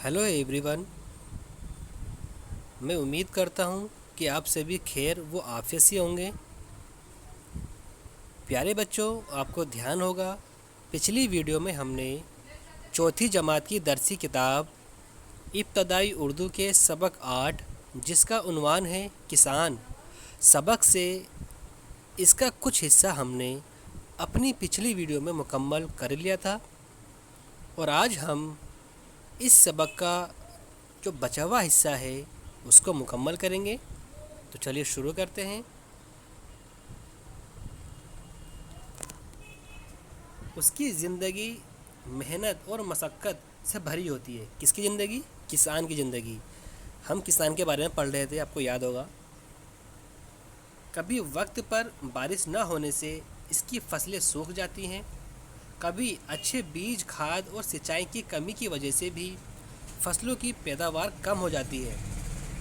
Hello everyone. मैं उम्मीद करता हूँ कि आप सभी खैर व आफियत से होंगे। प्यारे बच्चों, आपको ध्यान होगा पिछली वीडियो में हमने चौथी जमात की दरसी किताब इब्तदाई उर्दू के सबक 8 जिसका उन्वान है किसान सबक से इसका कुछ हिस्सा हमने अपनी पिछली वीडियो में मुकम्मल कर लिया था और आज हम इस सबक का जो बचा हुआ हिस्सा है उसको मुकम्मल करेंगे। तो चलिए शुरू करते हैं। उसकी ज़िंदगी मेहनत और मशक्क़त से भरी होती है। किसकी ज़िंदगी? किसान की ज़िंदगी। हम किसान के बारे में पढ़ रहे थे, आपको याद होगा। कभी वक्त पर बारिश न होने से इसकी फसलें सूख जाती हैं, कभी अच्छे बीज, खाद और सिंचाई की कमी की वजह से भी फसलों की पैदावार कम हो जाती है।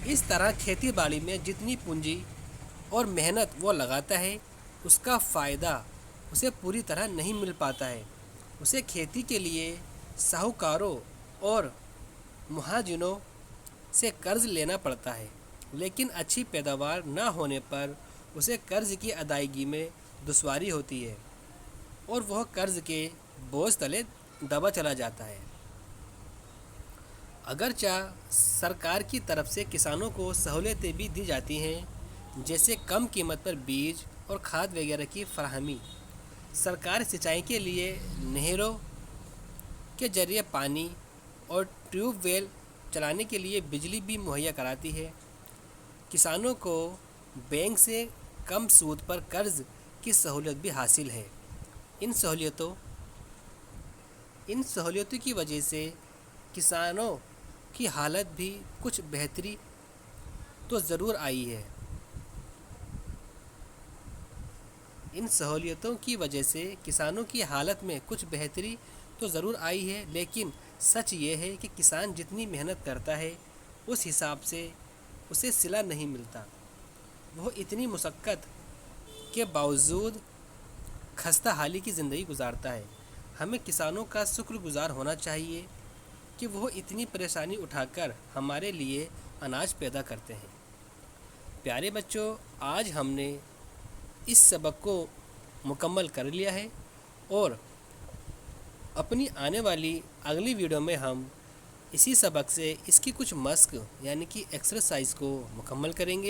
इस तरह खेती बाड़ी में जितनी पूंजी और मेहनत वो लगाता है उसका फ़ायदा उसे पूरी तरह नहीं मिल पाता है। उसे खेती के लिए साहूकारों और मुहाजिरों से कर्ज़ लेना पड़ता है, लेकिन अच्छी पैदावार न होने पर उसे कर्ज़ की अदायगी में दुश्वारी होती है और वह कर्ज़ के बोझ तले दबा चला जाता है। अगरचे सरकार की तरफ से किसानों को सहूलियतें भी दी जाती हैं, जैसे कम कीमत पर बीज और खाद वगैरह की फराहमी। सरकार सिंचाई के लिए नहरों के जरिए पानी और ट्यूबवेल चलाने के लिए बिजली भी मुहैया कराती है। किसानों को बैंक से कम सूद पर कर्ज़ की सहूलियत भी हासिल है। इन सहूलियतों की वजह से किसानों की हालत भी कुछ बेहतरी तो ज़रूर आई है। इन सहूलियतों की वजह से किसानों की हालत में कुछ बेहतरी तो ज़रूर आई है, लेकिन सच ये है कि किसान जितनी मेहनत करता है उस हिसाब से उसे सिला नहीं मिलता। वह इतनी मुशक्क़त के बावजूद खस्ता हाली की ज़िंदगी गुजारता है। हमें किसानों का शुक्रगुज़ार होना चाहिए कि वह इतनी परेशानी उठाकर हमारे लिए अनाज पैदा करते हैं। प्यारे बच्चों, आज हमने इस सबक को मुकम्मल कर लिया है और अपनी आने वाली अगली वीडियो में हम इसी सबक से इसकी कुछ मश्क यानी कि एक्सरसाइज को मुकम्मल करेंगे।